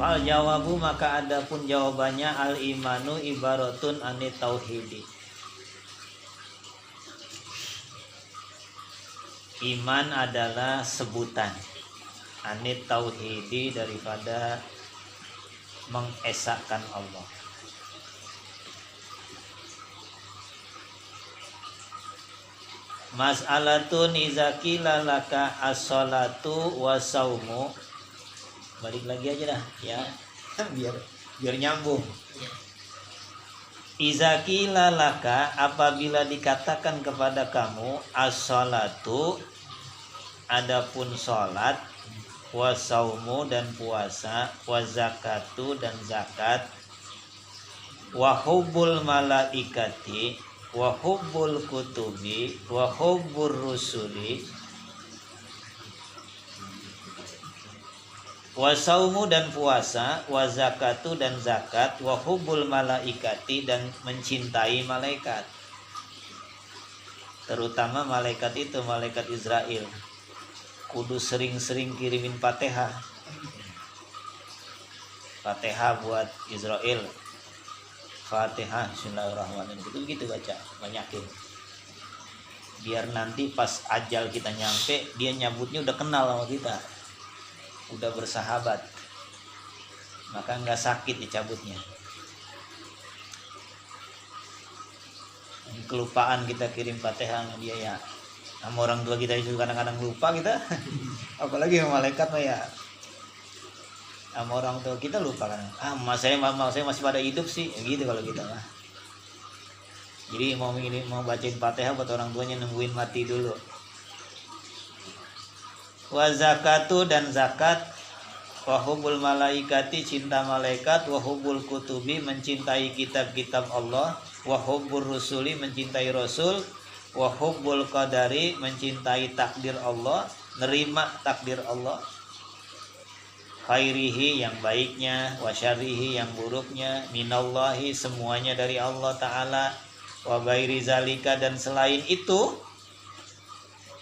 Fal jawabu maka adapun jawabannya al imanu ibaratun anit tauhidi. Iman adalah sebutan anit tauhidi daripada mengesahkan Allah. Mas'alatun iza qila laka as-salatu was-saumu. Balik lagi aja dah ya. biar nyambung. Iza qila laka, apabila dikatakan kepada kamu as-salatu, adapun salat, was-saumu dan puasa, waz-zakatu dan zakat, wa hubbul malaikati, wa hubbul kutubi, wa hubbur rusuli, wa saumu dan puasa, wa zakatu dan zakat, wa hubbul malaikati dan mencintai malaikat. Terutama malaikat itu, malaikat Israel. Kudu sering-sering kirimin Fatihah. Fatihah buat Israel. Fatihah, bismillahirrahmanirrahim. Gitu baca, banyakin. Biar nanti pas ajal kita nyampe, dia nyambutnya udah kenal sama kita, udah bersahabat, maka nggak sakit dicabutnya. Kelupaan kita kirim Fatihah sama dia ya. Sama orang tua kita itu kadang-kadang lupa kita, apalagi sama malaikat mah ya. Sama orang tua kita lupa kan, mama saya masih pada hidup sih gitu kalau kita mah. Jadi mau bacain Fatihah buat orang tuanya nungguin mati dulu. Wa zakatu dan zakat, wa hubbul malaikati cinta malaikat, wa hubbul kutubi mencintai kitab-kitab Allah, wa hubbur rusuli mencintai rasul, wa hubbul qadari mencintai takdir Allah, nerima takdir Allah, khairihi yang baiknya, wa syarrihi yang buruknya, minallahi semuanya dari Allah Ta'ala, wa ghairi zalika dan selain itu,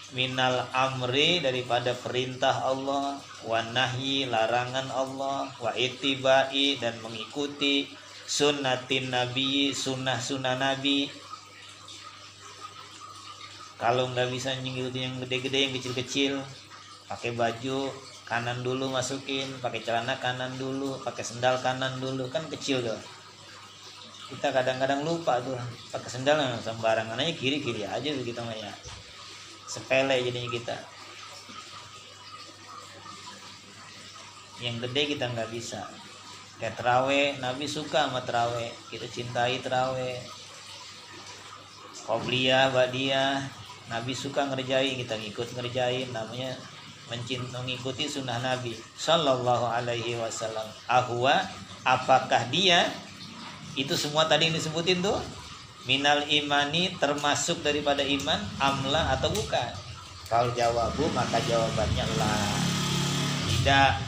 minal amri daripada perintah Allah, wa nahyi larangan Allah, wa ittibai dan mengikuti sunnatin nabi sunnah nabi. Kalau nggak bisa ngikutin yang gede-gede, yang kecil-kecil, pakai baju kanan dulu masukin, pakai celana kanan dulu, pakai sendal kanan dulu, kan kecil tuh. Kita kadang-kadang lupa tuh, pakai sendal sembarangan aja, kiri-kiri aja tuh kita mah ya. Sepele jadinya kita. Yang gede kita nggak bisa. Kayak terawih, Nabi suka sama terawih, kita cintai terawih. Qobliyah, ba'diyah, Nabi suka ngerjain, kita ngikut ngerjain, namanya mengikuti sunnah Nabi Sallallahu Alaihi Wasallam. Ahwa, apakah dia itu semua tadi yang disebutin tuh minal imani termasuk daripada iman, amla atau bukan? Kalau jawabu maka jawabannya lah, tidak.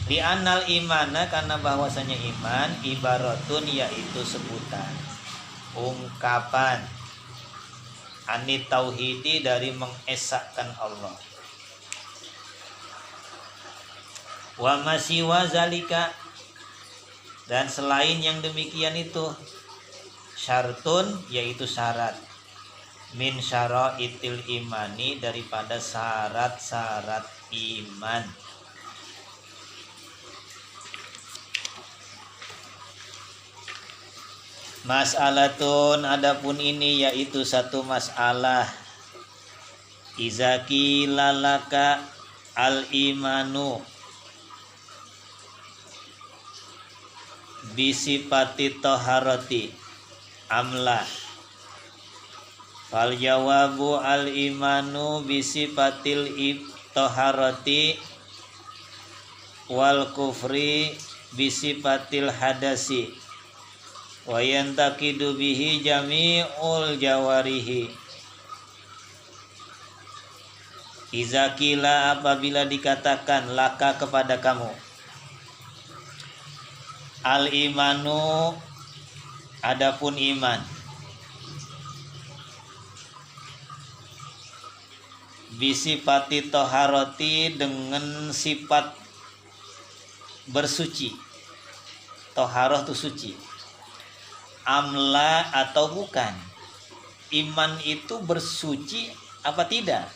Di anal imana karena bahwasanya iman ibaratun yaitu sebutan, ungkapan anit tauhidi dari mengesahkan Allah. Wa masiwa zalika dan selain yang demikian itu syartun yaitu syarat min syaraitil imani daripada syarat-syarat iman. Mas'alatun adapun ini yaitu satu masalah. Iza qila laka al imanu bisifati taharati amla, fal jawabu al imanu bisifatil taharati wal kufri bisifatil hadasi wa yantaqidu bihi jami'ul jawarihi. Iza qila apabila dikatakan laka kepada kamu al imanu adapun iman bisifati toharoti dengan sifat bersuci. Toharoh itu suci. Amla atau bukan. Iman itu bersuci apa tidak?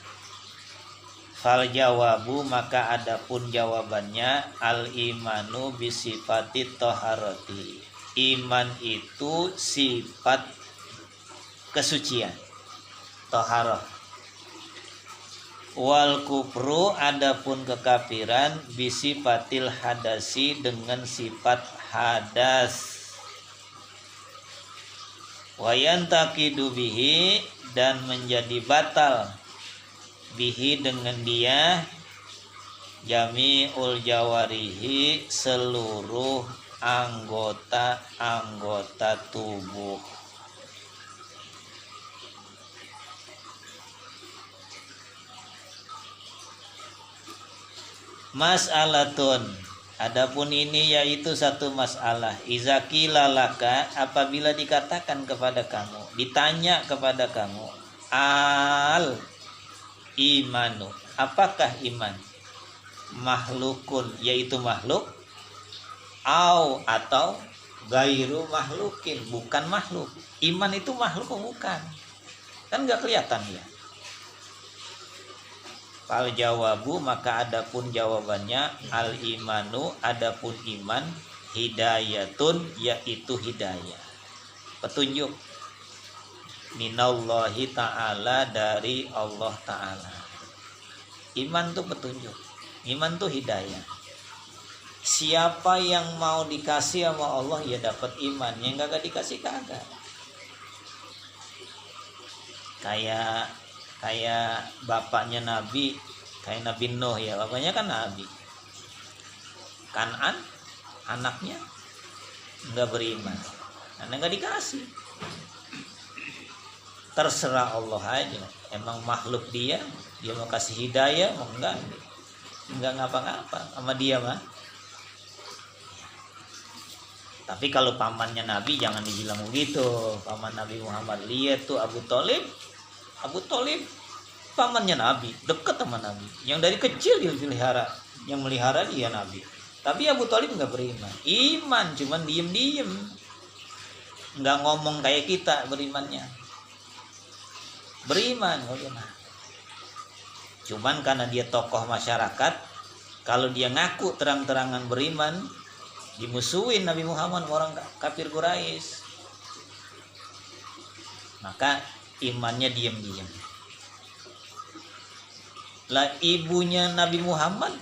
Fal jawabu, maka adapun jawabannya al imanu bisifati toharoti. Iman itu sifat kesucian, toharoh. Wal kufru, adapun kekafiran bisifatil hadasi, dengan sifat hadas. Wayantaqidu bihi, dan menjadi batal bihi, dengan dia, jami'ul jawarihi, seluruh anggota-anggota tubuh. Mas'alatun, adapun ini yaitu satu masalah. Izaki lalaka, apabila dikatakan kepada kamu, ditanya kepada kamu, al imanu, apakah iman? Makhlukun, yaitu makhluk, atau gairu makhlukin, bukan makhluk. Iman itu makhluk atau bukan? Kan nggak kelihatan ya. Fal jawabu, maka adapun jawabannya al imanu, adapun iman, hidayatun, yaitu hidayah, petunjuk, minallahi ta'ala, dari Allah ta'ala. Iman itu petunjuk, iman itu hidayah. Siapa yang mau dikasih sama Allah ya dapat iman, yang kagak dikasih kagak. Kayak bapaknya Nabi, kayak Nabi Nuh ya, bapaknya kan Nabi. Kanan anaknya enggak beriman, karena enggak dikasih. Terserah Allah aja, emang makhluk dia mau kasih hidayah, mau enggak ngapa-ngapa sama dia mah. Tapi kalau pamannya Nabi jangan dibilang begitu. Paman Nabi Muhammad, lihat tuh Abu Thalib pamannya Nabi, dekat sama Nabi, yang dari kecil dia pelihara, yang melihara dia Nabi. Tapi Abu Thalib nggak beriman, iman cuman diem, nggak ngomong kayak kita berimannya, beriman cuman karena dia tokoh masyarakat. Kalau dia ngaku terang-terangan beriman, dimusuhin Nabi Muhammad, orang kafir Quraisy, maka imannya diam-diam. Lah ibunya Nabi Muhammad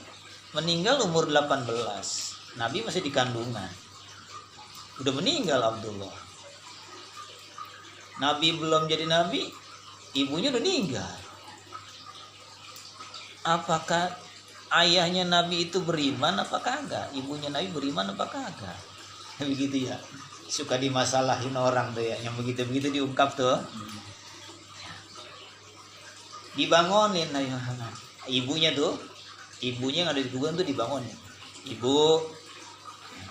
meninggal umur 18. Nabi masih di kandungan. Udah meninggal Abdullah. Nabi belum jadi nabi, ibunya udah meninggal. Apakah ayahnya Nabi itu beriman apakah enggak? Ibunya Nabi beriman apakah enggak? Begitu ya. Suka dimasalahin orang tuh ya, yang begitu-begitu diungkap tuh. Dibangunin Nabi Muhammad. Ibunya yang ada di kuburan tuh dibangunin. Ibu,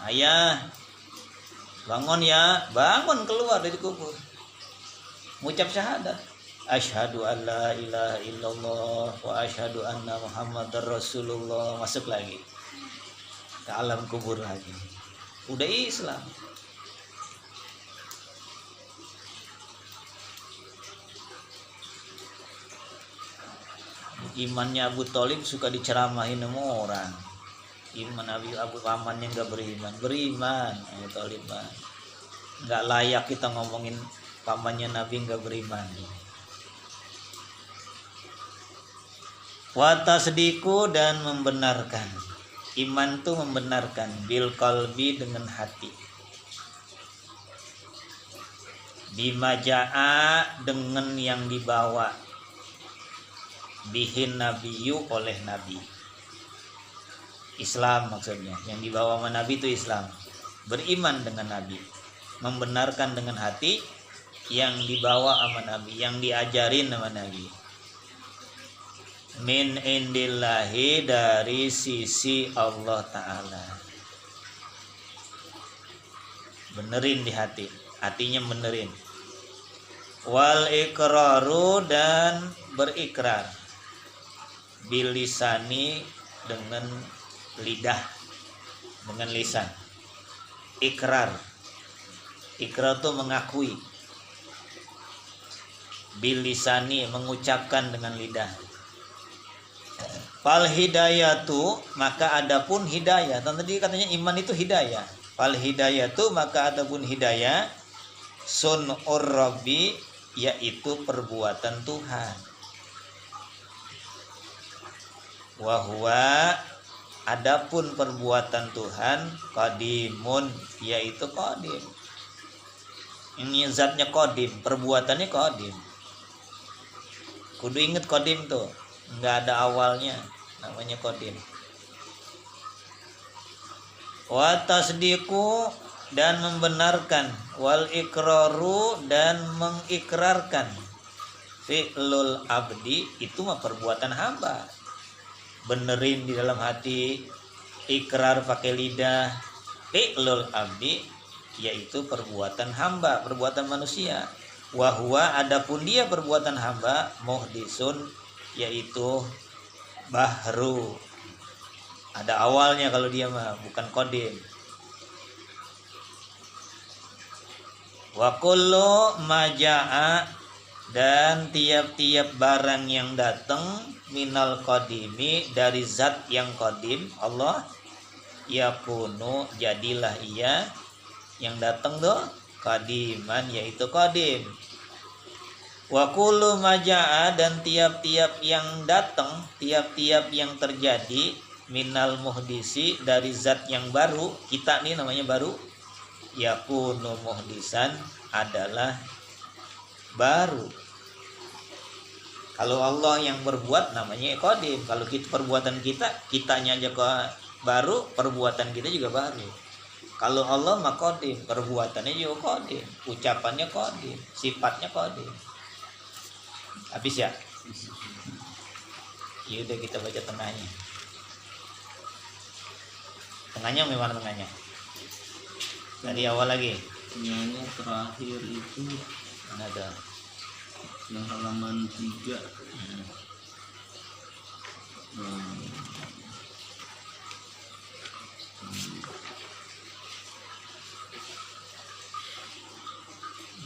ayah, bangun ya, bangun keluar dari kubur. Mengucap syahadat. Asyhadu an la ilaha illallah wa asyhadu anna Muhammadar Rasulullah. Masuk lagi ke alam kubur lagi. Udah Islam. Imannya Abu Thalib suka diceramahin sama orang. Iman Abu pamannya nggak beriman Abu Thalib nggak layak kita ngomongin pamannya Nabi nggak beriman. Wa tasdiqu, dan membenarkan. Iman tuh membenarkan, bil qalbi, dengan hati. Bima jaa, dengan yang dibawa, bihin nabiyyu, oleh Nabi. Islam maksudnya, yang dibawa sama Nabi itu Islam. Beriman dengan Nabi, membenarkan dengan hati yang dibawa sama Nabi, yang diajarin sama Nabi. Min indillahi, dari sisi Allah Ta'ala. Benerin di hati, hatinya benerin. Wal iqraru, dan berikrar, bilisani, dengan lidah. dengan lisan. Ikrar itu mengakui. Bil lisani, mengucapkan dengan lidah. Fal hidayatu, maka adapun hidayah. Tadi katanya iman itu hidayah. Fal hidayatu, maka adapun hidayah, sun'ur rabbi, yaitu perbuatan Tuhan. Wa huwa, adapun perbuatan Tuhan, qadimun, yaitu qadim. Ini zatnya qadim, perbuatannya qadim. Kudu inget qadim tuh, nggak ada awalnya, namanya qadim. Wa tasdiqu, dan membenarkan, wal ikraru, dan mengikrarkan. Fi'lul abdi, itu mah perbuatan hamba. Benerin di dalam hati, ikrar pakai lidah. Fi'lul abdi, yaitu perbuatan hamba, perbuatan manusia. Wahwa, adapun dia perbuatan hamba, muhdisun, yaitu bahru. Ada awalnya kalau dia mah, bukan qadim. Wa kullu maja'a, dan tiap-tiap barang yang datang, minal qadimi, dari zat yang qadim, Allah, yakunu, jadilah ia, yang datang tuh qadiman, yaitu qadim. Wa kullu maja'a, dan tiap-tiap yang datang, tiap-tiap yang terjadi, minal muhdisi, dari zat yang baru, kita nih namanya baru, yakunu muhdisan, adalah baru. Kalau Allah yang berbuat namanya qadim. Kalau kita, perbuatan kitanya aja baru, perbuatan kita juga baru. Kalau Allah mah qadim, perbuatannya juga qadim, ucapannya qadim, sifatnya qadim. Habis ya? Ya udah, kita baca tengahnya. Tengahnya gimana tengahnya? Dari awal lagi. Yang terakhir itu ada yang halaman 3.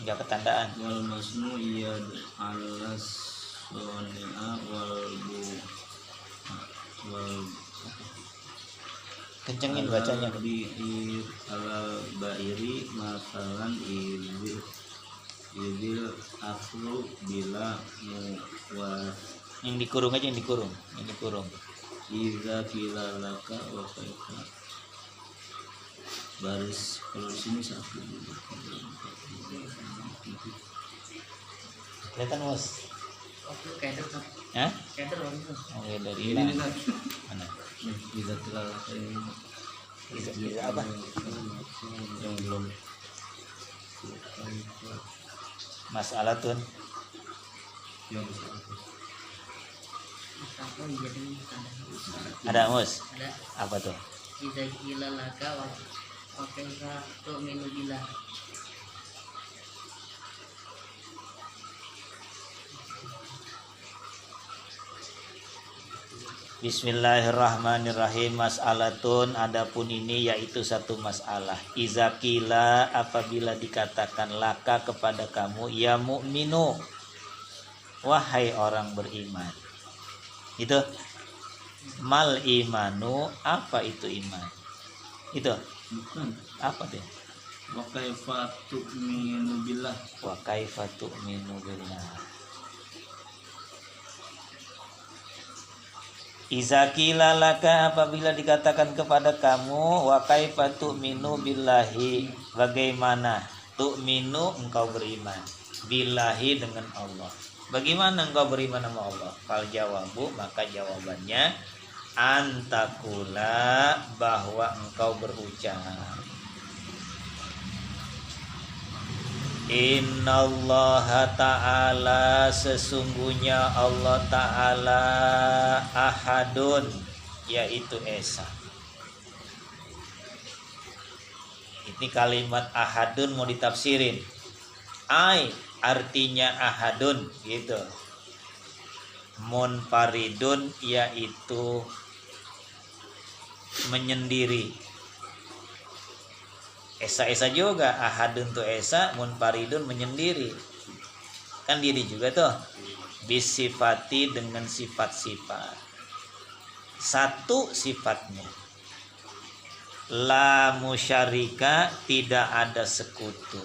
enggak ketandaan. Wal masnu iyad alas sonia wal Kencengin bacanya. Bi'ir alal ba'iri masalan idil aslu bila muwas. Yang dikurung aja, yang dikurung. Iza kilalaka wa kaifa. Baris kalau di sini satu. Kelihatan Mas? Hah? Oke, dari Ini mana? Iza kilalaka ini. Iza apa? Yang belum. Mas'alatun. Yang Ada Mus? Ada. Apa tuh? Iza qila laka wa kaifa tu'minu billah. Bismillahirrahmanirrahim. Mas'alatun, adapun ini yaitu satu masalah. Iza qila, apabila dikatakan laka kepada kamu, ya mu'minu, wahai orang beriman. Itu mal imanu, apa itu iman? Itu bukan. apa tuh? Wa kaifa tu'minu billah. Wa kaifa tu'minu billah. Iza qila laka, apabila dikatakan kepada kamu, wa kaifa tu'minu billahi, bagaimana tu'minu, engkau beriman, billahi, dengan Allah. Bagaimana engkau beriman sama Allah? Fal jawabu, maka jawabannya, antakula, bahwa engkau berucap, innallaha ta'ala, sesungguhnya Allah ta'ala, ahadun, yaitu esa. Ini kalimat ahadun mau ditafsirin. Artinya ahadun, gitu. Munfaridun, yaitu menyendiri. Esa juga, ahadun tuh esa, munfaridun menyendiri. Kan diri juga tuh. Bisifati dengan sifat-sifat. Satu sifatnya. La musyarika, tidak ada sekutu.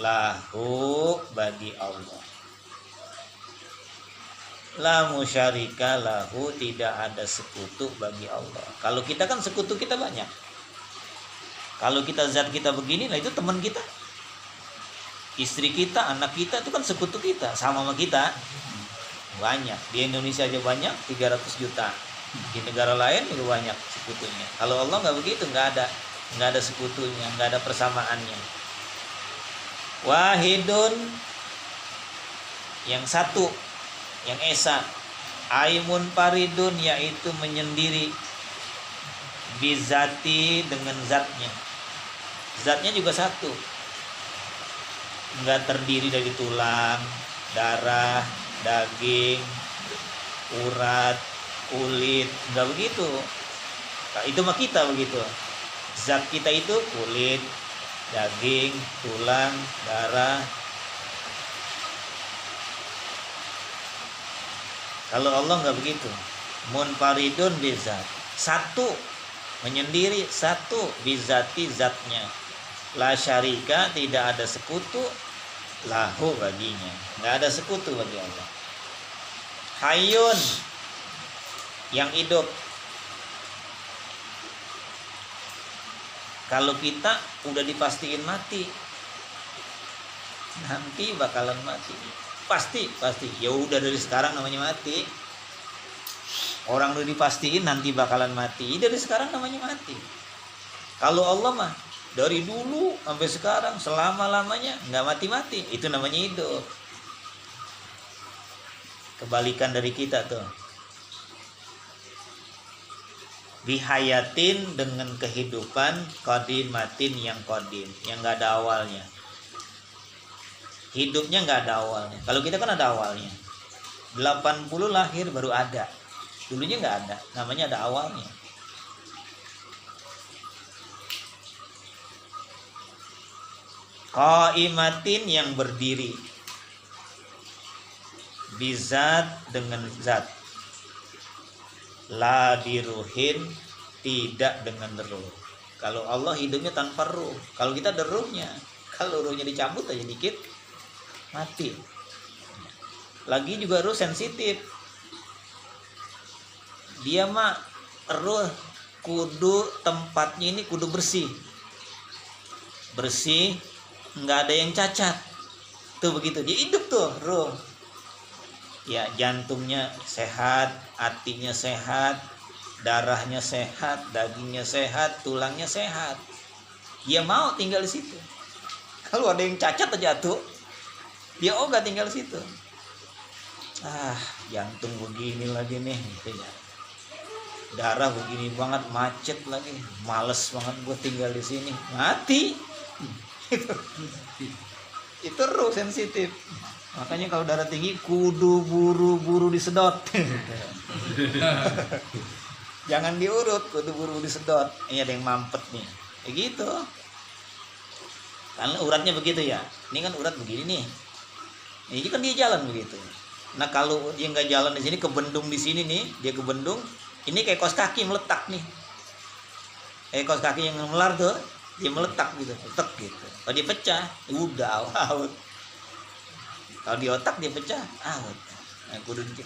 Lahu, bagi Allah. La musyarika lahu, tidak ada sekutu bagi Allah. Kalau kita kan sekutu kita banyak. Kalau kita zat kita begini, lah itu teman kita. Istri kita, anak kita itu kan sekutu kita, sama kita. Banyak. Di Indonesia aja banyak, 300 juta. Di negara lain itu banyak sekutunya. Kalau Allah nggak begitu, nggak ada sekutunya, nggak ada persamaannya. Wahidun, yang satu, yang esa. Aimun paridun, yaitu menyendiri. Bizati, dengan zatnya. Zatnya juga satu, nggak terdiri dari tulang, darah, daging, urat, kulit, nggak begitu. Nah, itu mah kita begitu. Zat kita itu kulit, daging, tulang, darah. Kalau Allah nggak begitu. Munfaridun bizat, satu, menyendiri, satu, bizati, zatnya. La syarika, tidak ada sekutu, lahu, baginya. Nggak ada sekutu bagi Allah. Hayyun, yang hidup. Kalau kita udah dipastiin mati, nanti bakalan mati. Pasti. Ya udah dari sekarang namanya mati. Orang udah dipastiin nanti bakalan mati, dari sekarang namanya mati. Kalau Allah mah dari dulu sampai sekarang selama-lamanya nggak mati-mati, itu namanya hidup. Kebalikan dari kita tuh. Bihayatin, dengan kehidupan, qadimatin, yang qadim, yang nggak ada awalnya. Hidupnya nggak ada awalnya. Kalau kita kan ada awalnya. 80 lahir baru ada. Dulunya nggak ada, namanya ada awalnya. Qaimatin, yang berdiri. Bizat, dengan zat. La biruhin, tidak dengan ruh. Kalau Allah hidupnya tanpa ruh. Kalau kita ada ruhnya. Kalau ruhnya dicabut aja dikit, mati. Lagi juga ruh sensitif. Dia mah ruh kudu tempatnya ini kudu bersih, nggak ada yang cacat. Tuh begitu dia hidup tuh ruh. Ya, jantungnya sehat, hatinya sehat, darahnya sehat, dagingnya sehat, tulangnya sehat. Dia mau tinggal di situ. Kalau ada yang cacat aja tuh, dia ogah tinggal di situ. Jantung begini lagi nih, gitu ya. Darah begini banget, macet lagi, males banget gue tinggal di sini, mati. Itu ruh sensitif. Makanya kalau darah tinggi kudu buru-buru disedot. Jangan diurut, kudu buru disedot. Ini ada yang mampet nih, kayak gitu. Karena uratnya begitu ya. Ini kan urat begini nih. Ini kan dia jalan begitu. Nah kalau dia nggak jalan di sini, kebendung di sini nih, dia kebendung. Ini kayak kos kaki meletak nih. Kayak kos kaki yang melar tuh, dia meletak gitu, letak gitu. Kalau dia pecah, udah out. Kalau di otak dia pecah, out. Nah,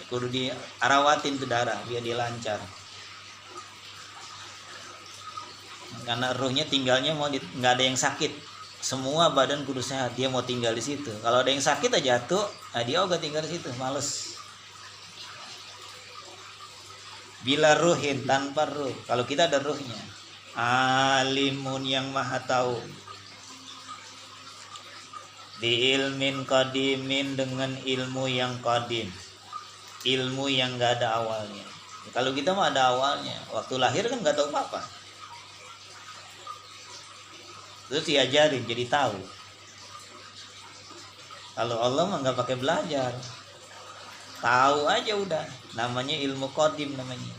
kudu diarawatin tuh darah biar dia lancar. Karena ruhnya tinggalnya mau nggak ada yang sakit. Semua badan kudu sehat, dia mau tinggal di situ. Kalau ada yang sakit aja jatuh, nah dia ogah tinggal di situ, males. Bila ruhin, tanpa ruh. Kalau kita ada ruhnya. Alimun, yang maha tahu. Di ilmin qadimin, dengan ilmu yang qadim. Ilmu yang gak ada awalnya. Kalau kita mah ada awalnya. Waktu lahir kan gak tahu apa-apa. Terus diajarin jadi tahu. Kalau Allah mah gak pakai belajar. Tahu aja udah, namanya ilmu qadim namanya.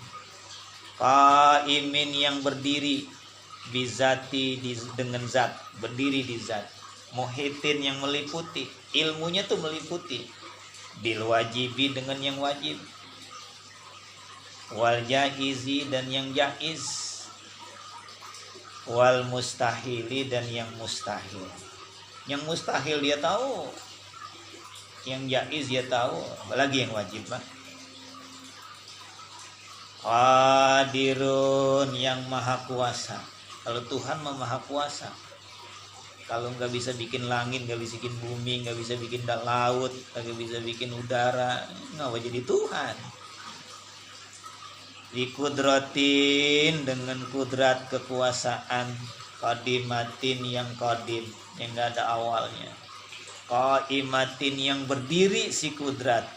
Qaimin, yang berdiri. bizati dengan zat, berdiri di zat. Muhitin yang meliputi, ilmunya tuh meliputi. Bil wajibi dengan yang wajib. Wal jaizi dan yang jaiz. Wal mustahili dan yang mustahil. Yang mustahil dia tahu, yang jaiz dia tahu, apalagi yang wajib, Pak. Qadirun yang maha kuasa. Kalau Tuhan mah maha kuasa. Kalau nggak bisa bikin langit, nggak bisa bikin bumi, nggak bisa bikin laut, nggak bisa bikin udara, nggak jadi Tuhan. Dikudratin dengan kudrat kekuasaan, qadimatin yang qadim, yang nggak ada awalnya. Qaimatin yang berdiri si kudrat,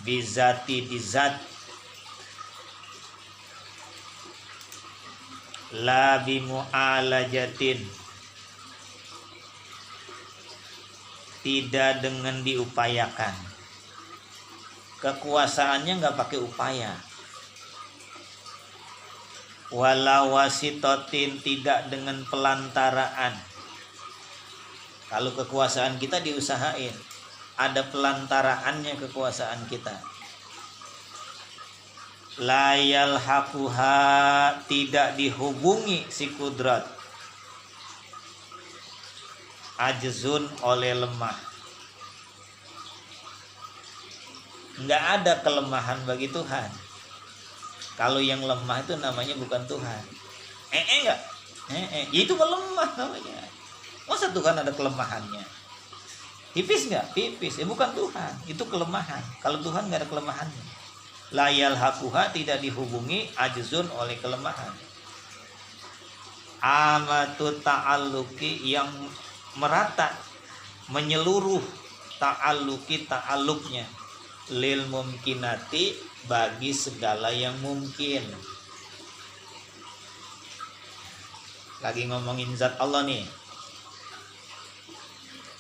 bizati di zat, la bimu'alajatin, tidak dengan diupayakan. Kekuasaannya nggak pakai upaya. Wala wasitotin, tidak dengan pelantaraan. Kalau kekuasaan kita diusahain, ada pelantaraannya kekuasaan kita. Layal hakuha, tidak dihubungi si kudrat. Ajzun, oleh lemah. Nggak ada kelemahan bagi Tuhan. Kalau yang lemah itu namanya bukan Tuhan. Enggak. Itu melemah namanya. Masa Tuhan ada kelemahannya? Tipis nggak? Tipis. Bukan Tuhan. Itu kelemahan. Kalau Tuhan nggak ada kelemahannya. Layal hakuha, tidak dihubungi, ajzun, oleh kelemahan. Amatu ta'alluki, yang merata, menyeluruh, ta'alluki, ta'alluknya, lil mumkinati, bagi segala yang mungkin. Lagi ngomongin zat Allah nih.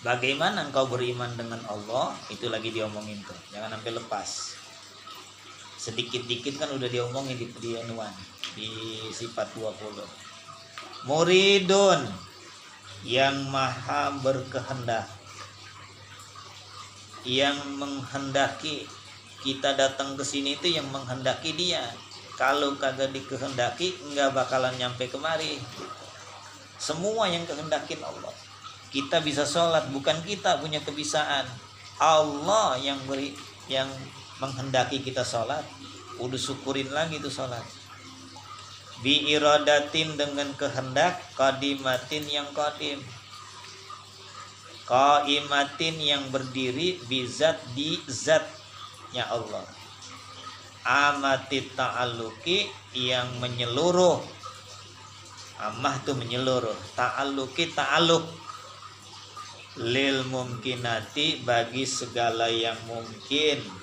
Bagaimana engkau beriman dengan Allah, itu lagi diomongin tuh. Jangan sampai lepas. Sedikit-dikit kan udah diomongin di anuan, di sifat 20. Muridun, yang maha berkehendak, yang menghendaki. Kita datang ke sini itu yang menghendaki dia. Kalau kagak dikehendaki, nggak bakalan nyampe kemari. Semua yang kehendakin Allah. Kita bisa sholat, bukan kita punya kebisaan. Allah yang beri, yang menghendaki kita sholat. Udah syukurin lagi itu sholat. Bi iradatin, dengan kehendak, qadimatin yang qadim, qaimatin yang berdiri, bizat di zatnya Allah, amatit ta'alluki yang menyeluruh, amah tuh menyeluruh, ta'alluki ta'alluk, lil mumkinati, bagi segala yang mungkin.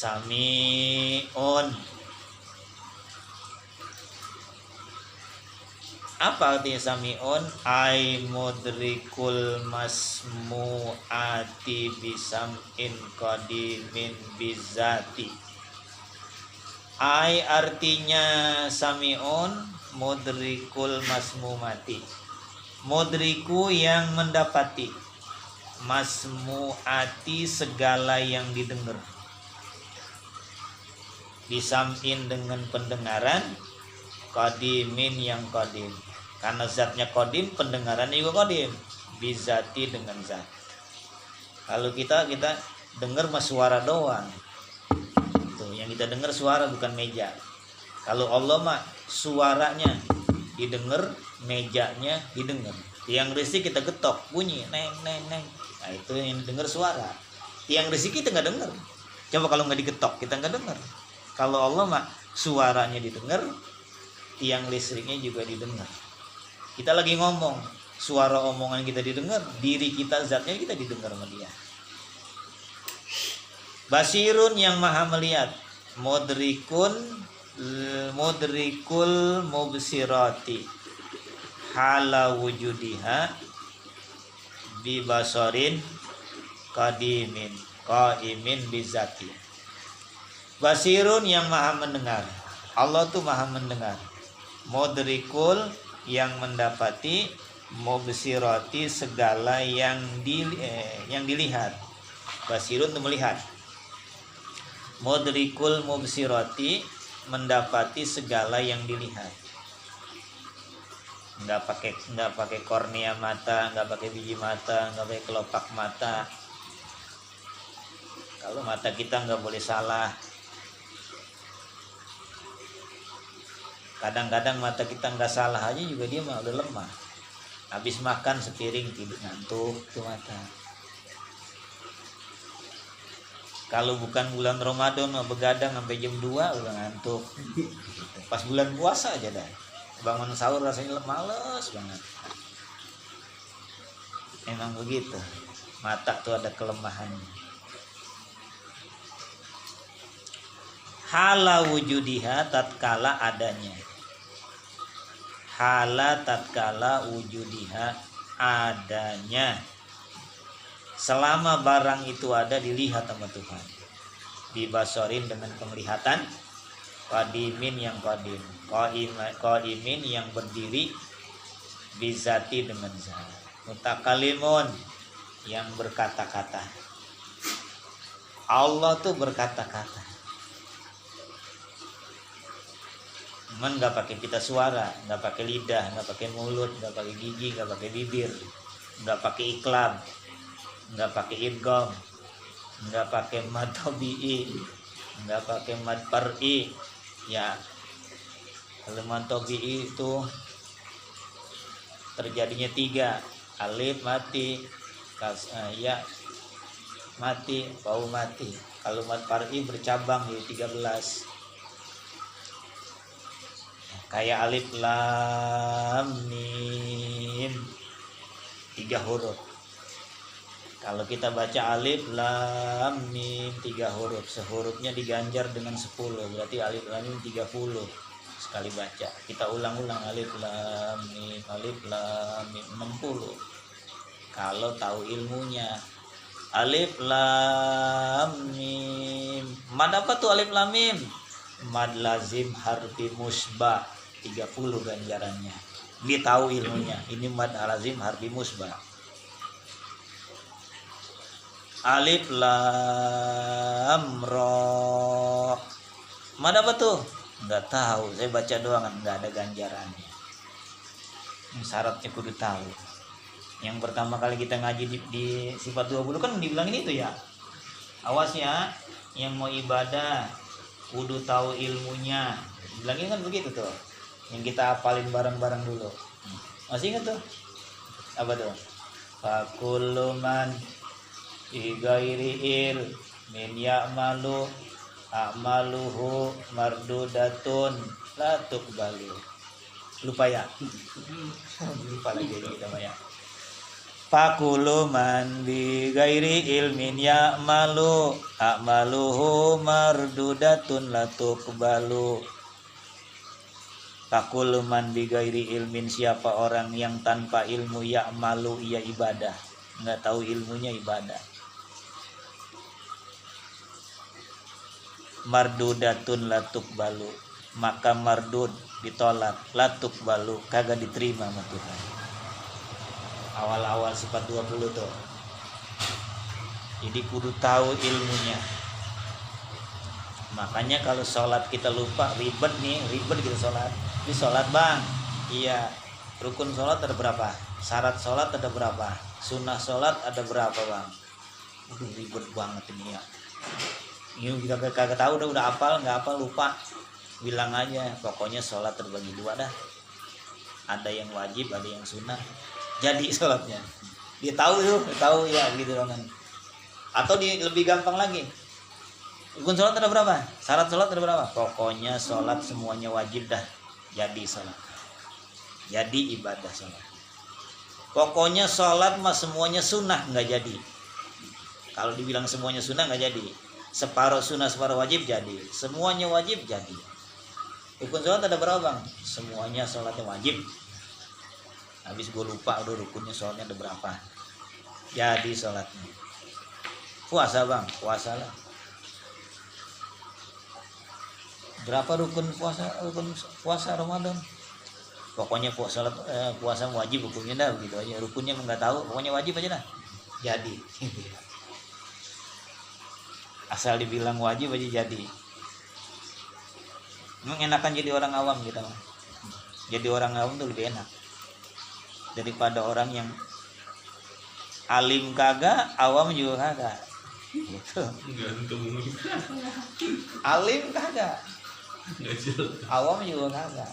Sami'un, apa artinya sami'un? Ai mudrikul masmu'ati bisam'in qadimin bizati. Ai artinya sami'un, mudrikul masmumati, mudriku yang mendapati, masmu'ati segala yang didengar, bisam'in dengan pendengaran, qadimin yang qadim, karena zatnya qadim, pendengarannya juga qadim, bizati dengan zat. Kalau kita dengar mas suara doang, tuh yang kita dengar suara bukan meja. Kalau Allah mah suaranya didengar, mejanya didengar. Tiang listrik kita getok bunyi neng neng neng, nah itu yang dengar suara. Tiang listrik kita nggak dengar. Coba kalau nggak digetok kita nggak dengar. Kalau Allah mah suaranya didengar, tiang listriknya juga didengar. Kita lagi ngomong, suara omongan kita didengar, diri kita zatnya kita didengar sama dia. Basirun yang maha melihat, mudrikul mubsirati, hala wujudiha bi basarin qadimin qaimin bizati. Basirun yang maha mendengar. Allah tuh maha mendengar. Mudrikul yang mendapati, mubsirati segala yang dilihat. Basirun itu melihat. Mudrikul mubsirati mendapati segala yang dilihat. Nggak pakai kornea mata, nggak pakai biji mata, nggak pakai kelopak mata. Kalau mata kita nggak boleh salah. Kadang-kadang mata kita nggak salah aja juga dia mah udah lemah. Habis makan sepiring tidur ngantuk tuh mata. Kalau bukan bulan Ramadan mah begadang sampai jam 2 udah ngantuk. Pas bulan puasa aja dah. Bangun sahur rasanya males banget. Emang begitu. Mata tuh ada kelemahannya. Hala wujudiha tatkala adanya. Hala tatkala wujudiha adanya. Selama barang itu ada dilihat sama Tuhan. Dibasorin dengan penglihatan. Qadimin yang qadim, qaimin yang berdiri, bizati dengan zat. Mutakalimun yang berkata-kata. Allah tuh berkata-kata. Cuman nggak pakai pita suara, nggak pakai lidah, nggak pakai mulut, nggak pakai gigi, nggak pakai bibir, nggak pakai iklam, nggak pakai idgham, nggak pakai mad tabi'i, nggak pakai mad far'i. Ya, kalau mad tabi'i itu terjadinya 3, alif mati, ya mati, bau mati. Kalau mad far'i bercabang jadi 13. Kayak alif lam mim 3 huruf. Kalau kita baca alif lam mim 3 huruf, sehurufnya diganjar dengan 10, berarti alif lam mim 30 sekali baca. Kita ulang-ulang alif lam mim 60. Kalau tahu ilmunya. Alif lam mim. Mad apa tuh alif lam mim? Mad lazim harfi musbah 30 ganjarannya. Dia tahu ilmunya. Ini mad lazim harfi musbah. Alif lam ra. Mad apa tuh? Enggak tahu. Saya baca doang, enggak ada ganjarannya. Syaratnya kudu tahu. Yang pertama kali kita ngaji di sifat 20 kan dibilangin itu ya. Awas ya, yang mau ibadah kudu tahu ilmunya. Bilangin kan begitu tuh. Yang kita hafalin bareng-bareng dulu. Masih ingat tuh? Apa tuh? Fakullu man igairi min ya'malu a'maluhu mardudatun la tuqbalu. Lupa ya? Lupa lagi kita ya. Fakullu man bi ghairi ilmin ya'malu a'maluhu mardudatun la tuqbalu. Fakullu man bi ghairi ilmin, siapa orang yang tanpa ilmu ya'malu ia ibadah, enggak tahu ilmunya ibadah. Mardudatun latuk balu, maka mardud ditolak, latuk balu kagak diterima sama Tuhan. Awal-awal sifat 20 tuh. Jadi kudu tahu ilmunya. Makanya kalau sholat kita lupa, ribet kita sholat. Di sholat bang, iya, rukun sholat ada berapa? Syarat sholat ada berapa? Sunnah sholat ada berapa bang? Ribet banget ini ya. Ini kita kagak tahu udah hafal, nggak hafal lupa, bilang aja pokoknya sholat terbagi 2 dah, ada yang wajib ada yang sunnah, jadi sholatnya dia tahu ya gitu dong kan. Atau lebih gampang lagi, rukun sholat ada berapa, syarat sholat ada berapa, pokoknya sholat semuanya wajib dah, jadi sholat, jadi ibadah sholat. Pokoknya sholat mah semuanya sunnah nggak jadi. Kalau dibilang semuanya sunnah nggak jadi, separuh sunnah separuh wajib jadi, semuanya wajib jadi. Rukun sholat ada berapa bang? Semuanya sholatnya wajib. Habis gue lupa udah rukunnya sholatnya ada berapa, jadi sholatnya. Puasa bang, puasa lah. Berapa rukun puasa Ramadan? Pokoknya puasa wajib hukumnya dah begitu aja. Rukunnya nggak tahu, pokoknya wajib aja dah. Jadi asal dibilang wajib aja jadi. Enakan jadi orang awam kita mah. Jadi orang awam tuh lebih enak daripada orang yang alim kagak, awam juga kagak. Gitu. Gantung. Alim kagak, Nggak jelas. awam juga kagak.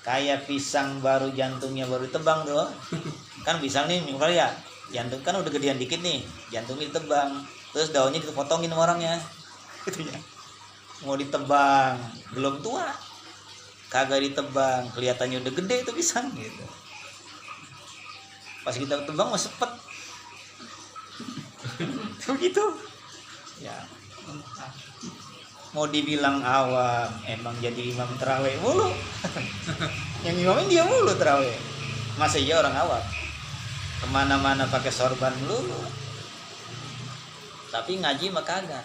Kayak pisang baru jantungnya baru tebang tuh. Kan pisang nih misalnya ya, jantung kan udah gedean dikit nih, jantungnya ditebang, terus daunnya dipotongin sama orangnya. Gitu ya. Mau ditebang, belum tua. Kagak ditebang, kelihatannya udah gede itu pisang gitu. Pas kita tebang mah sepet. Begitu. Ya. Mau dibilang awam, emang jadi imam terawih mulu. Yang imamin dia mulu terawih. Masa iya orang awam? Kemana-mana pakai sorban mulu. Tapi ngaji mah kagak.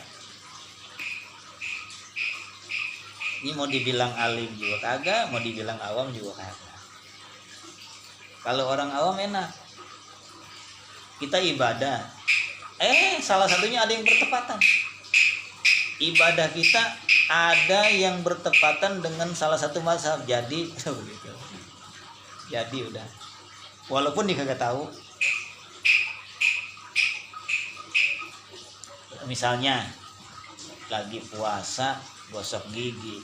Ini mau dibilang alim juga kagak, mau dibilang awam juga kagak. Kalau orang awam enak. Kita ibadah. Salah satunya ada yang bertepatan. Ibadah kita ada yang bertepatan dengan salah satu mazhab. Jadi begitu. Jadi udah. Walaupun dia kagak tahu. Misalnya lagi puasa gosok gigi.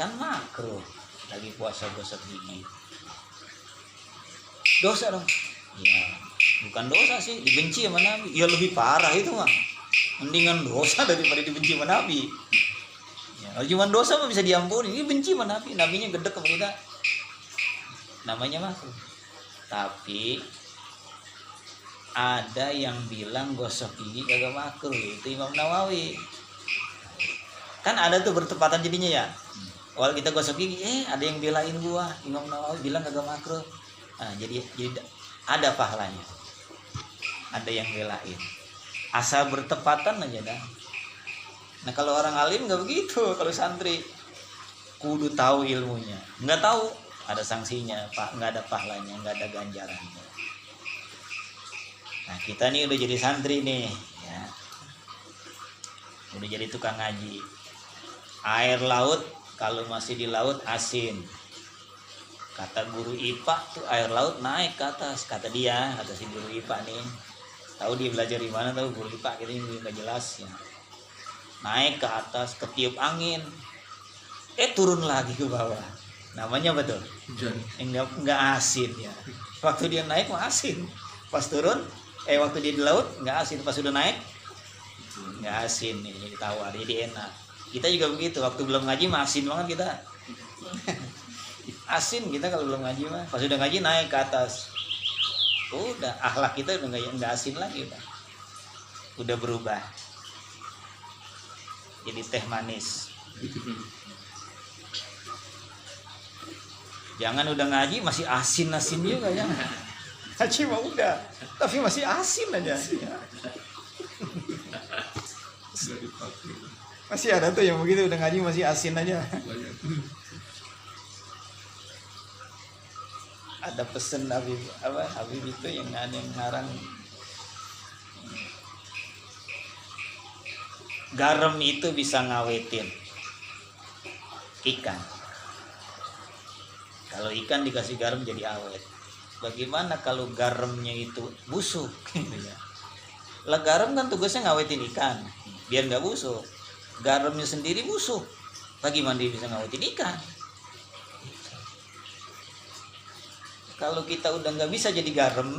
Kan makruh. Lagi puasa gosok gigi. Dosa dong. Ya, bukan dosa sih, dibenci sama Nabi. Ya lebih parah itu mah. Mendingan dosa daripada dibenci sama Nabi. Ya, kalau cuma dosa mah bisa diampuni. Ini benci sama Nabi, nabinya gedek sama kita. Namanya makruh. Tapi ada yang bilang gosok gigi kagak makruh, itu Imam Nawawi. Kan ada tuh bertepatan jadinya ya. Kalau kita gosok gigi, ada yang belain gua, Imam Nawawi bilang kagak makruh. Nah, jadi ada pahalanya. Ada yang belain. Asal bertepatan aja dah. Nah, kalau orang alim nggak begitu. Kalau santri kudu tahu ilmunya. Nggak tahu, ada sanksinya, Pak. Nggak ada pahalanya, nggak ada ganjarannya. Nah, kita nih udah jadi santri nih, ya. Udah jadi tukang ngaji. Air laut kalau masih di laut asin. Kata guru IPA tuh air laut naik ke atas, kata dia, kata si guru IPA nih. Tahu dia belajar di mana, tahu guru IPA kita ini nggak jelas ya. Naik ke atas, ketiup angin, turun lagi ke bawah. Namanya betul. Nggak asin ya. Waktu dia naik mah asin, pas turun, waktu dia di laut nggak asin, pas sudah naik nggak asin nih, jadi tawar, jadi enak. Kita juga begitu, waktu belum ngaji mah asin banget kita. Asin kita kalau belum ngaji mah, pas sudah ngaji naik ke atas. Udah akhlak kita udah nggak asin lagi udah berubah jadi teh manis. Jangan udah ngaji masih asin juga ya. Ngaji mah udah tapi masih asin aja. Masih ada tuh yang begitu udah ngaji masih asin aja. Ada pesen Habib itu yang ada yang ngarang garam itu bisa ngawetin ikan. Kalau ikan dikasih garam jadi awet. Bagaimana kalau garamnya itu busuk? Lah garam kan tugasnya ngawetin ikan biar nggak busuk. Garamnya sendiri busuk. Bagaimana dia bisa ngawetin ikan? Kalau kita udah nggak bisa jadi garam,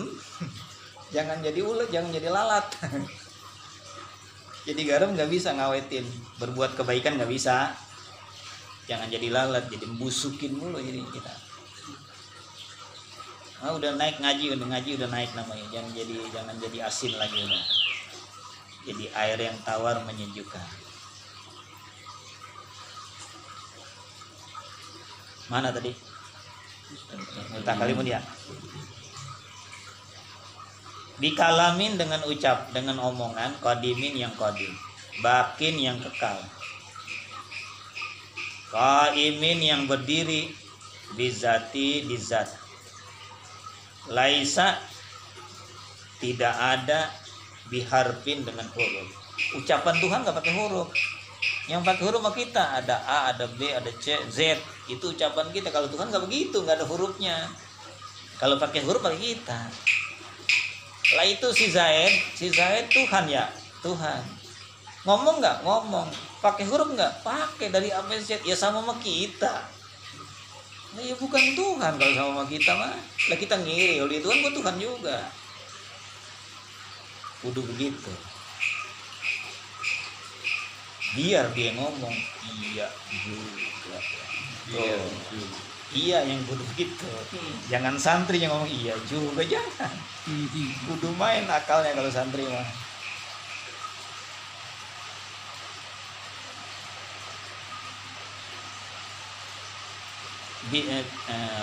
jangan jadi ulet, jangan jadi lalat. Jadi garam nggak bisa ngawetin, berbuat kebaikan nggak bisa. Jangan jadi lalat, jadi membusukin mulu jadi kita. Udah naik ngaji udah naik namanya. Jangan jadi asin lagi udah. Jadi air yang tawar menyejukkan. Mana tadi? Mutakalimun ya. Dikalamin dengan ucap, dengan omongan, qadimin yang qadim, bakin yang kekal. Qaimin yang berdiri, bizati di zat. Laisa tidak ada, biharfin dengan huruf. Ucapan Tuhan nggak pakai huruf. Yang pakai huruf mah kita, ada A, ada B, ada C, Z. Itu ucapan kita. Kalau Tuhan nggak begitu, nggak ada hurufnya. Kalau pakai huruf pakai kita. Lah itu si Zaid Tuhan ya, Tuhan. Ngomong nggak? Ngomong. Pakai huruf nggak? Pakai dari A sampai Z. Ya sama sama kita. Nah, ya bukan Tuhan kalau sama sama kita mah. Lah kita ngiri, kalau dia Tuhan gua Tuhan juga. Kudu begitu. Biar dia ngomong iya juga. Iya. Iya yang kudu begitu. Jangan santri yang ngomong iya juga, jangan. Kudu main akalnya kalau santri mah.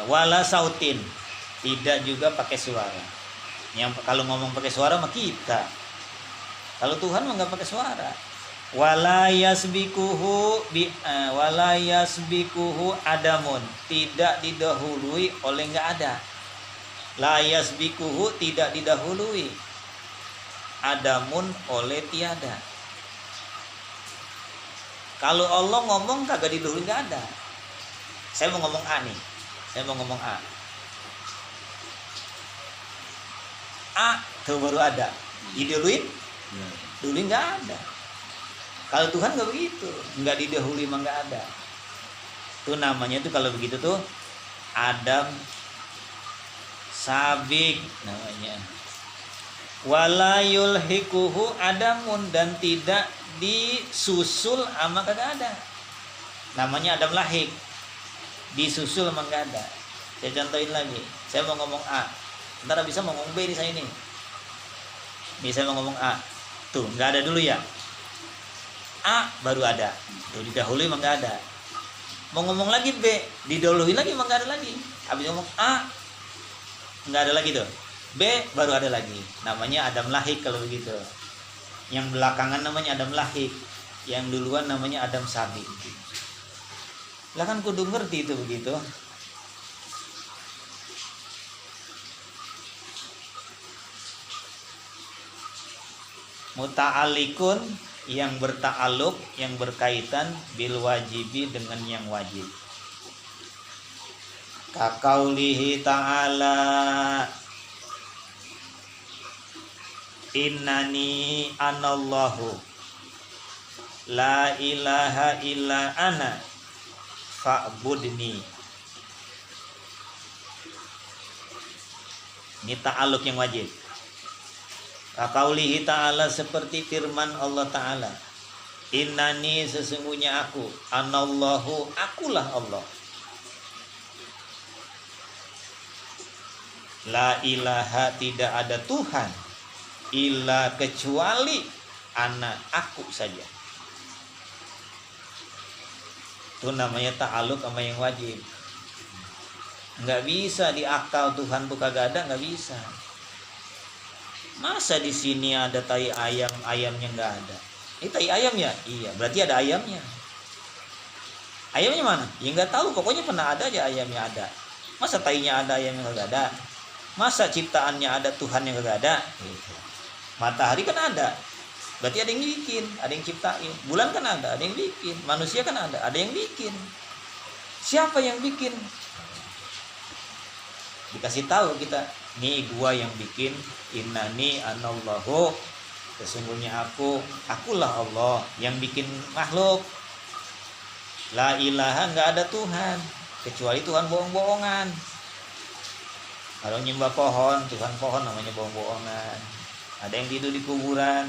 Wala sautin, tidak juga pakai suara. Yang kalau ngomong pakai suara mah kita. Kalau Tuhan mah nggak pakai suara. Wala yasbikuhu adamun, tidak didahului oleh nggak ada. La yasbikuhu, tidak didahului, adamun oleh tiada. Kalau Allah ngomong kagak didahului, nggak ada. Saya mau ngomong A nih, A tuh baru ada. Didahuluin? Dahuluin nggak ada. Kalau Tuhan nggak begitu, nggak didahului mah nggak ada. Itu namanya tuh kalau begitu tuh Adam sabik namanya. Wala yulhikuhu adamun, dan tidak disusul ama kagak ada. Namanya Adam lahik. Disusul emang nggak ada. Saya contohin lagi. Saya mau ngomong A, ntar bisa mau ngomong B di saya ini. Bisa mau ngomong A, tuh nggak ada dulu ya. A baru ada, tuh didahului emang nggak ada. Mau ngomong lagi B, didahului lagi emang nggak ada lagi. Habis ngomong A, nggak ada lagi tuh. B baru ada lagi. Namanya Adam lahik kalau begitu. Yang belakangan namanya Adam lahik, yang duluan namanya Adam sabik. Lah kan kudu ngerti itu begitu. Muta'alikun, yang berta'aluk, yang berkaitan bil wajibi, dengan yang wajib. Kakaulihi ta'ala innani anallahu la ilaha illa ana fa'budni. Ini ta'aluk yang wajib. Kakaulihi ta'ala, seperti firman Allah ta'ala, innani, sesungguhnya aku, anallahu, akulah Allah, la ilaha, tidak ada Tuhan, illa, kecuali, ana, aku saja. Itu namanya ta'aluk sama yang wajib. Nggak bisa diakal Tuhan tuh kagak ada, nggak bisa. Masa di sini ada tai ayam, ayamnya nggak ada? Ini tai ayam ya? Iya, berarti ada ayamnya. Ayamnya mana? Ya nggak tahu, pokoknya pernah ada aja ayamnya ada. Masa tainya ada, ayamnya nggak ada? Masa ciptaannya ada, Tuhan yang nggak ada? Gitu. Matahari kan ada, berarti ada yang bikin, ada yang ciptain. Bulan kan ada yang bikin. Manusia kan ada yang bikin. Siapa yang bikin? Dikasih tahu kita, nih gua yang bikin, innani anallahu, sesungguhnya akulah Allah yang bikin makhluk. La ilaha, nggak ada Tuhan kecuali Tuhan bohong-bohongan. Kalau nyembah pohon, Tuhan pohon namanya bohong-bohongan. Ada yang tidur di kuburan,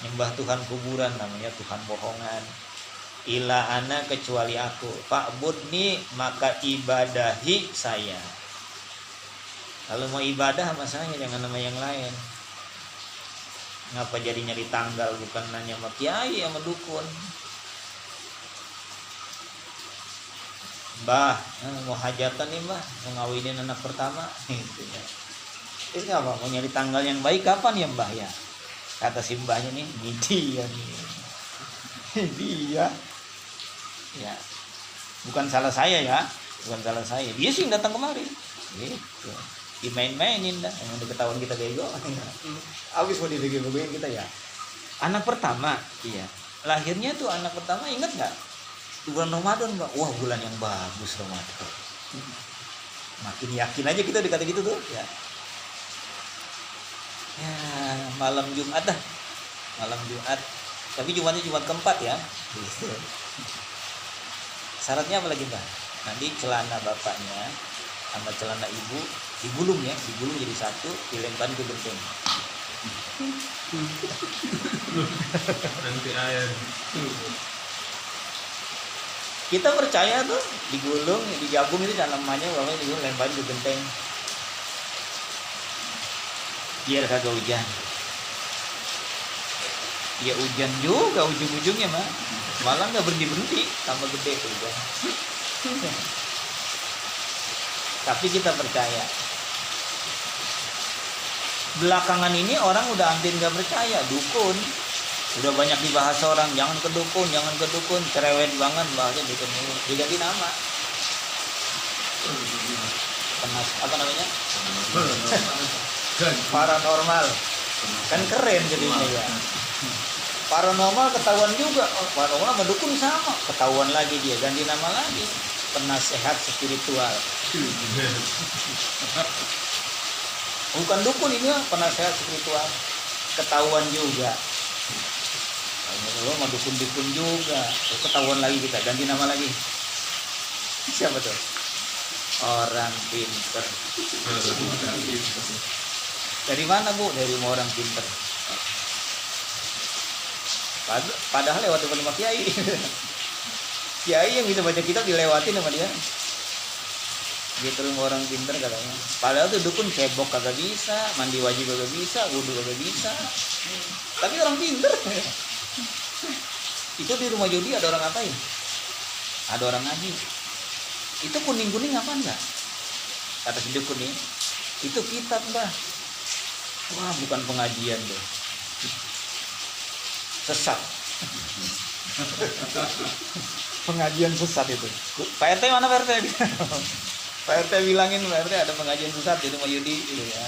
nyembah Tuhan kuburan, namanya Tuhan bohongan. Ila ana, kecuali aku, fa'budni, maka ibadahi saya. Kalau mau ibadah sama saya, jangan nama yang lain. Ngapa jadi nyari tanggal, bukan nanya sama kiai sama dukun. Mbah, mau hajatan nih mbah, mau ngawinin anak pertama, gitu ya. Terus ngapa, mau nyari tanggal yang baik kapan ya mbah ya? Kata si mbahnya nih, ini dia nih. Dia Ya, bukan salah saya ya, bukan salah saya. Dia sih yang datang kemari. Gitu. Dimain-mainin dah, yang udah ketahuan kita bego. Habis mau dibego-begoin kita ya. Anak pertama, iya. Lahirnya tuh anak pertama inget nggak? Bulan Ramadan Mbak. Wah, bulan yang bagus Ramadan. Makin yakin aja kita dikata gitu tuh, ya. Ya, malam Jumat dah. Malam Jumat. Tapi Jumatnya Jumat keempat ya. Gitu. Syaratnya apa lagi Mbak? Nanti celana bapaknya sama celana ibu digulung ya, digulung jadi satu, dilemparin ke genteng. Nanti air. Kita percaya tuh digulung, digabung itu tanamannya bapaknya digulung, lemparin ke genteng. Biar kagak hujan. Ya hujan juga ujung-ujungnya mah. Malah nggak berhenti tambah gede tuh hujan. Tapi kita percaya. Belakangan ini orang udah hampir nggak percaya dukun. Udah banyak dibahas orang, jangan ke dukun, cerewet banget bahasnya dukun ini. Diganti nama. Apa namanya? Paranormal. Kan keren jadinya ya. Paranormal ketahuan juga. Oh, paranormal sama dukun sama. Ketahuan lagi dia, ganti nama lagi. Penasehat spiritual. Bukan dukun ini, penasehat spiritual. Ketahuan juga. Kalau mau dukun-dukun juga, ketahuan lagi kita, ganti nama lagi. Siapa tuh? Orang pinter. Dari mana Bu? Dari orang pinter. Padahal lewat depan rumah kiai. Kiai yang bisa baca kitab dilewatin sama dia. Gitu rumah orang pinter katanya. Padahal tuh dukun cebok kagak bisa, mandi wajib kagak bisa, wudu kagak bisa. Tapi orang pinter. Itu di rumah Yudi ada orang ngapain? Ada orang ngaji. Itu kuning-kuning apa enggak? Kata si dukun nih. Itu kitab Mbah. Wah, bukan pengajian tuh. Sesat. Pengajian sesat itu. Pak RT mana Pak RT? Pak RT bilangin Pak RT ada pengajian sesat di rumah Yudi gitu ya.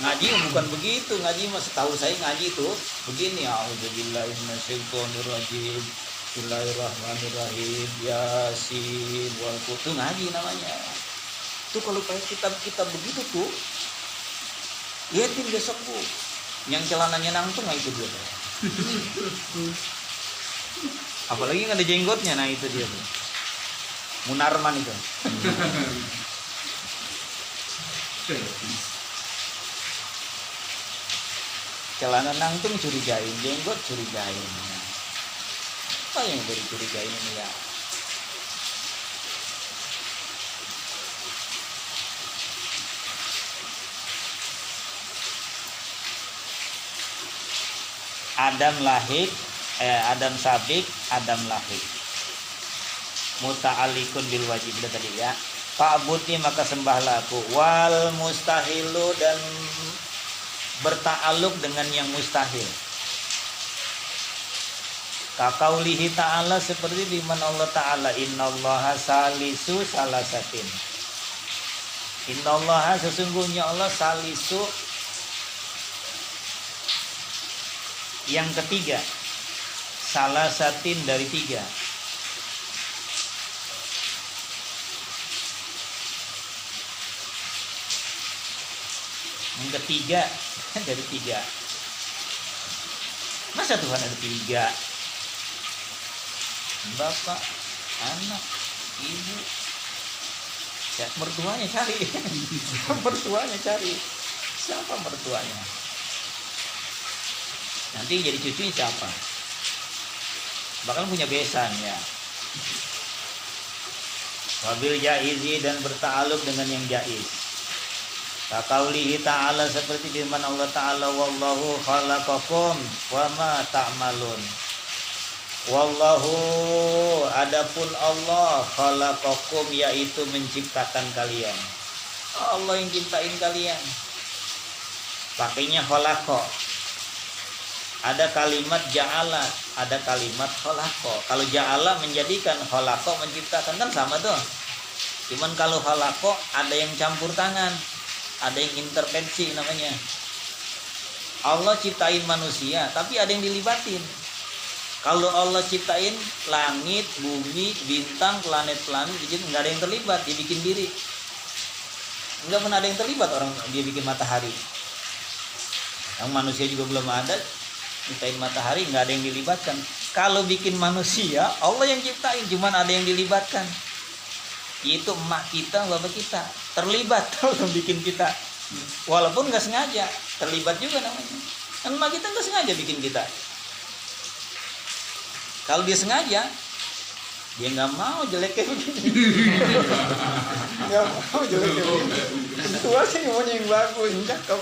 Ngaji bukan begitu, ngaji mah setahu saya ngaji itu begini, a'udzubillahi minasyaitonirrajim, bismillahirrahmanirrahim, yasin wal qur'an, ngaji namanya. Tuh kalau kayak kitab-kitab begitu tuh, liatin besok Bu, yang celananya nangtung nggak itu dia. Apalagi nggak ada jenggotnya, nah itu dia tuh. Munarman itu. Celana nangtung curigain, jenggot curigain. Apa yang boleh dicurigain ini ya? Adam sabik, Adam lahik. Muta'alikun bil wajib udah tadi ya. Fa'budni maka sembahlah aku. Wal mustahilu dan berta'aluk dengan yang mustahil. Kakaulihi ta'ala seperti di mana Allah Ta'ala innallaha salisu salasatin. Innallaha sesungguhnya Allah salisu yang ketiga, salasatin dari tiga. Yang ketiga dari tiga. Masa Tuhan ada tiga? Bapak, anak, ibu, ya, mertuanya cari. Mertuanya cari. Siapa mertuanya? Nanti jadi cucunya siapa? Bakal punya besan ya. Wabil jaizi dan berta'aluk dengan yang jaiz. Kaqaulihi ta'ala seperti firman Allah Ta'ala wallahu khalaqakum wa ma ta'malun. Wallahu adapun Allah khalaqakum yaitu menciptakan kalian. Allah yang ciptain kalian. Pakainya khalaqa. Ada kalimat ja'ala ada kalimat khalaqa. Kalau ja'ala menjadikan, khalaqa menciptakan, kan sama tuh. Cuman kalau khalaqa ada yang campur tangan, ada yang intervensi namanya. Allah ciptain manusia, tapi ada yang dilibatin. Kalau Allah ciptain langit, bumi, bintang, planet-planet, nggak ada yang terlibat, dia bikin diri. Nggak pernah ada yang terlibat orang dia bikin matahari. Yang manusia juga belum ada, ciptain matahari, nggak ada yang dilibatkan. Kalau bikin manusia, Allah yang ciptain, cuman ada yang dilibatkan. Yaitu emak kita, bapak kita, terlibat kalau bikin kita. Walaupun nggak sengaja, terlibat juga namanya. Kan emak kita nggak sengaja bikin kita. Kalau dia sengaja, dia nggak mau jelek kayak begini. Nggak mau jelek kayak begini. Tua sih maunya yang bagus, cakep.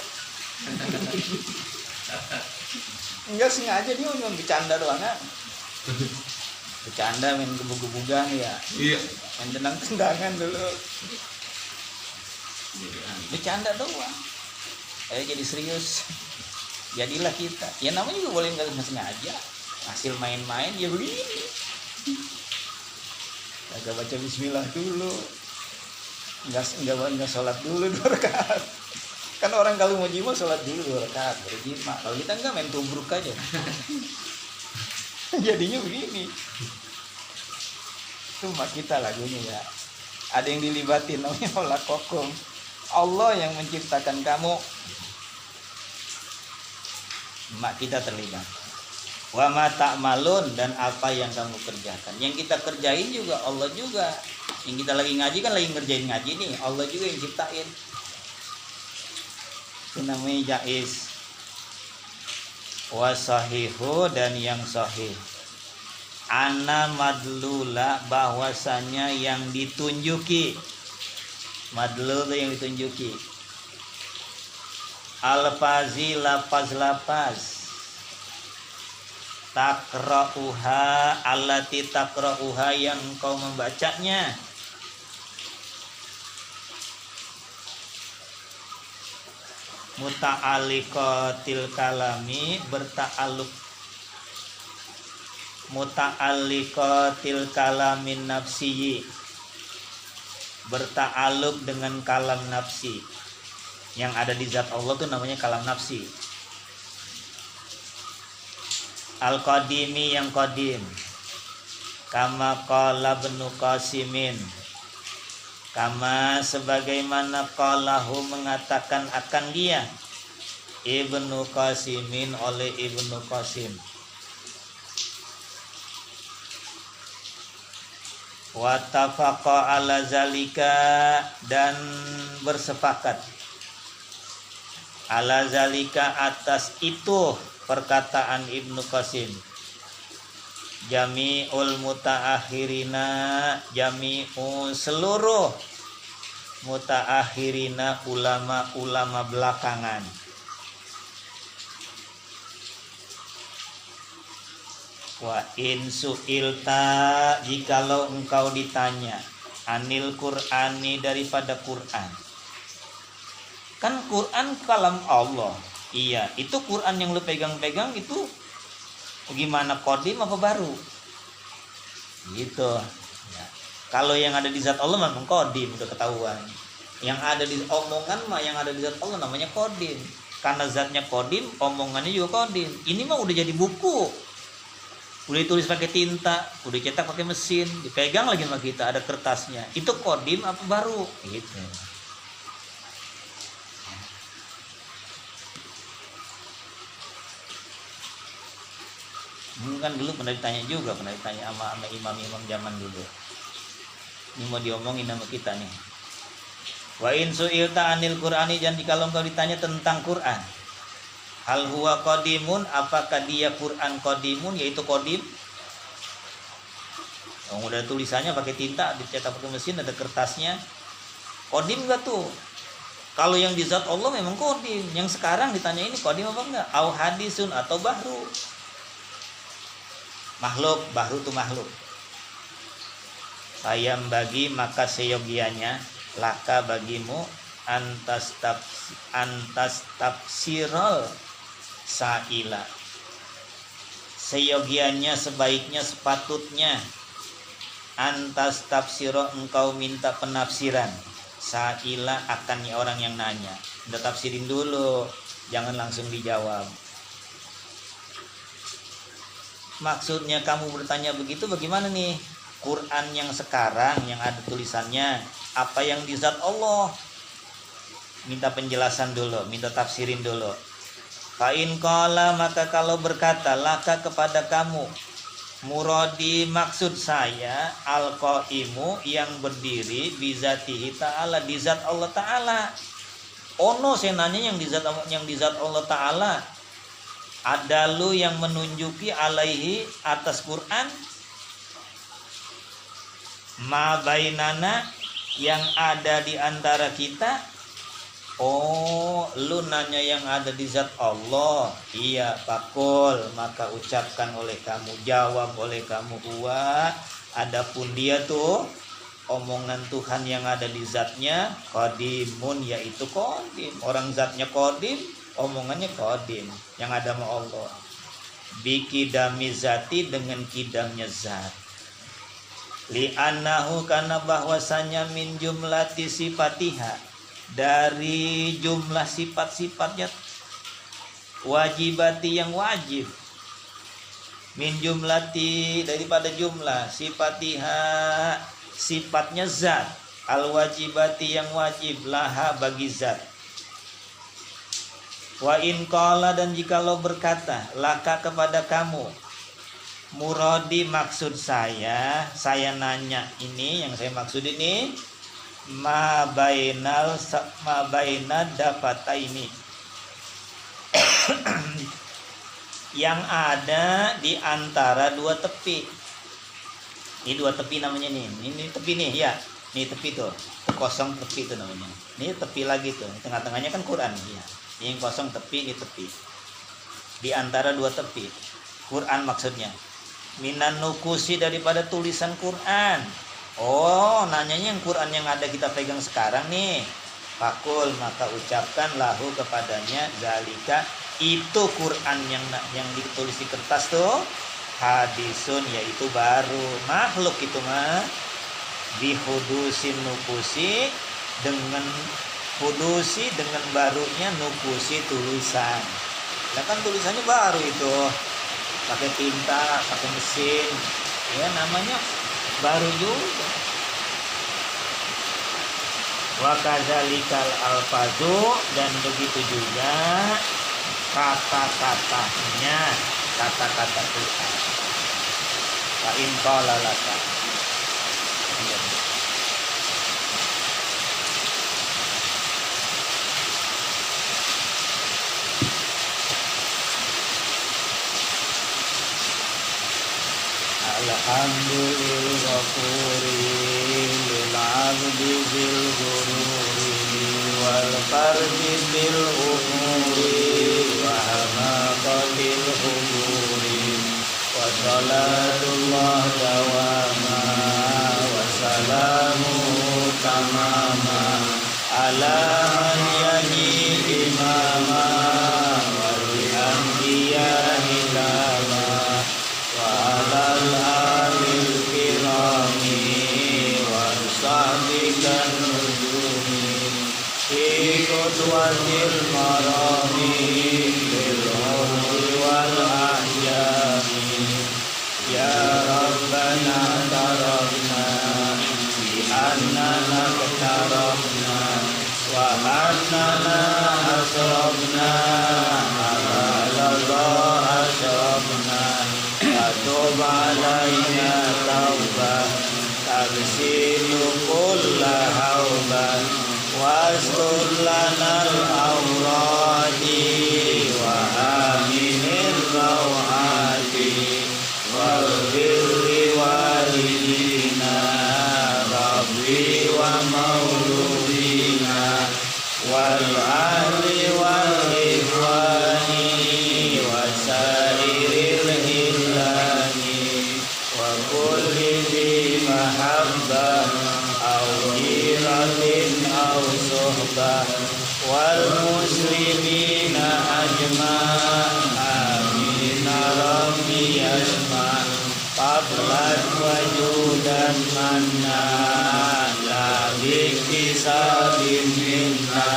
Nggak sengaja, dia cuma bercanda doang kan. Bercanda, main gebug-gebugan ya. Iya. Main tendang-tendangan dulu. Bercanda doang. Jadi serius. Jadilah kita. Ya namanya juga boleh nggak sengaja. Hasil main-main ya begini. Agak baca bismillah dulu. Enggak sholat dulu 2 rakaat. Kan orang kalau mau jima sholat dulu 2 rakaat baru jima. Kalau kita enggak, main tubruk aja. Jadinya begini. Itu mak kita lagunya ya. Ada yang dilibatin namanya olah kokong. Allah yang menciptakan kamu. Mak kita terlibat. Wa ma ta'malun, dan apa yang kamu kerjakan. Yang kita kerjain juga Allah juga. Yang kita lagi ngaji kan lagi ngerjain ngaji nih, Allah juga yang ciptain. Itu namanya jaiz. Wa sahihu, dan yang sahih. Ana madlula, bahwasanya yang ditunjuki. Madlul itu yang ditunjuki. Al-fazi, lafaz-lafaz. Takra'uha, allati takra'uha, yang kau membacanya. Muta'alliqatil kalami, berta'alluq. Muta'alliqatil kalamin nafsiyyi, berta'alluq dengan kalam nafsi. Yang ada di zat Allah tuh namanya kalam nafsi. Al-Qadimi, yang qadim. Kama qala Ibnu Qasimin, kama sebagaimana qalahu mengatakan akan dia Ibnu Qasimin oleh Ibnu Qasim. Wa tafaqa ala zalika, dan bersepakat ala zalika, atas itu perkataan Ibnu Qasim. Jami'ul mutaakhirina, jami'u seluruh mutaakhirina, ulama-ulama belakangan. Wa in su'ilta, jikalau engkau ditanya, anil Qur'ani, daripada Qur'an. Kan Quran kalam Allah. Iya, itu Quran yang lu pegang-pegang itu gimana, kodim apa baru? Gitu. Ya. Kalau yang ada di zat Allah memang kodim, udah ketahuan. Yang ada di omongan mah, yang ada di zat Allah namanya kodim. Karena zatnya kodim, omongannya juga kodim. Ini mah udah jadi buku. Udah ditulis pakai tinta, udah cetak pakai mesin, dipegang lagi sama kita, ada kertasnya. Itu kodim apa baru? Gitu. Kan dulu pernah ditanya juga, pernah ditanya sama imam-imam zaman dulu. Ini mau diomongin sama kita nih. Wa in su'ilta anil Qur'ani, dan kalau engkau ditanya tentang Quran, hal huwa qadimun, apakah dia Quran qadimun, yaitu qadim. Oh, udah tulisannya pakai tinta, dicetak pakai mesin, ada kertasnya. Qadim enggak tuh? Kalau yang di zat Allah memang qadim. Yang sekarang ditanya ini qadim apa enggak? Au hadisun, atau bahru. Makhluk, bahru itu makhluk. Sayam bagi, maka seyogianya laka bagimu antas tafsirol saila, seyogianya, sebaiknya, sepatutnya antas tafsiro, engkau minta penafsiran saila akan orang yang nanya. Udah tafsirin dulu, jangan langsung dijawab. Maksudnya kamu bertanya begitu bagaimana nih? Quran yang sekarang yang ada tulisannya apa yang di zat Allah? Minta penjelasan dulu, minta tafsirin dulu. Fa in qala, maka kalau berkata laka kepada kamu, muradi maksud saya al-qaimu yang berdiri bizatihi ta'ala, di zat Allah Ta'ala. Ono saya nanya yang di zat Allah Ta'ala. Ada lu yang menunjuki alaihi atas Quran ma bainana yang ada di antara kita. Oh, lu nanya yang ada di zat Allah. Iya, pakul, maka ucapkan oleh kamu, jawab oleh kamu, huwa, adapun dia tuh omongan Tuhan yang ada di zatnya qadimun, yaitu qadim. Orang zatnya qadim, omongannya qadim, yang ada sama Allah. Bikidami zati, dengan kidamnya zat. Li'annahu, karena bahwasanya min jumlati sifatiha, dari jumlah sifat-sifatnya, wajibati yang wajib, min jumlati daripada jumlah, sifatiha sifatnya zat, al wajibati yang wajib, laha bagi zat. Wa in qala, dan jikalau berkata laka kepada kamu, muradi maksud saya nanya ini, yang saya maksud ini ma baina dafata ini yang ada di antara dua tepi. Ini dua tepi namanya nih. Ini tepi nih ya. Ini tepi tuh. Kosong tepi itu namanya. Ini tepi lagi tuh. Tengah-tengahnya kan Quran ya. Ini kosong tepi, ini tepi. Di antara dua tepi. Quran maksudnya. Minan nukusi, daripada tulisan Quran. Oh, nanyanya yang Quran yang ada kita pegang sekarang nih. Fakul, maka ucapkan lahu kepadanya, zalika, itu Quran yang ditulis di kertas tuh, hadisun, yaitu baru, makhluk itu mah, bihudusin nukusi, dengan hudusi, dengan barunya nukusi tulisan. Nah kan tulisannya baru itu, pakai tinta, pakai mesin, ya namanya baru juga. Wa kadzalikal alfazu, dan begitu juga kata-katanya, kata-kata Quran. Fa in qala laka, alhamdulillah ghafuri lil abdi bil ghururi wal fardi bil umuri wa hamaqatil huburi wa salatullah dawama wa salamu tamama ala man yaji imama wal anbiya hilama wa alal alil kirami wa sahbikan nujumi ikut wajil marami bil umri wal ahjami ya Rabbana tarabna bi annana katarabna wa annana asrabna ala Allah asrabna atub alaina taubah tarsilu kulla haubah wastur lanal awradi wa aminir rawhati wal birri walidina rabbi wa mauludina wal ahli wal ikhwani wa sairil hillani wa kulli di mahabbah au hiratin au suhbah wal muslimina ajma' amin rabbi fadlan wajudan manna la biktisabin minna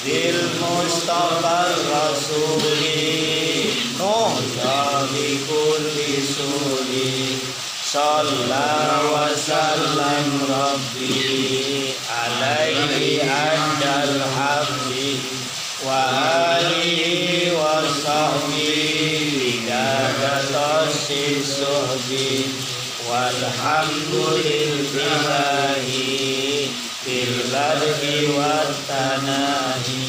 bil mustafa rasuli nuhya bi kulli suli Shalla wa sallam rabbi alaihi andal habbi wa alihi wa sahbihi bidadatosi suhbi walhamdulillahi fil bardi wa tanahi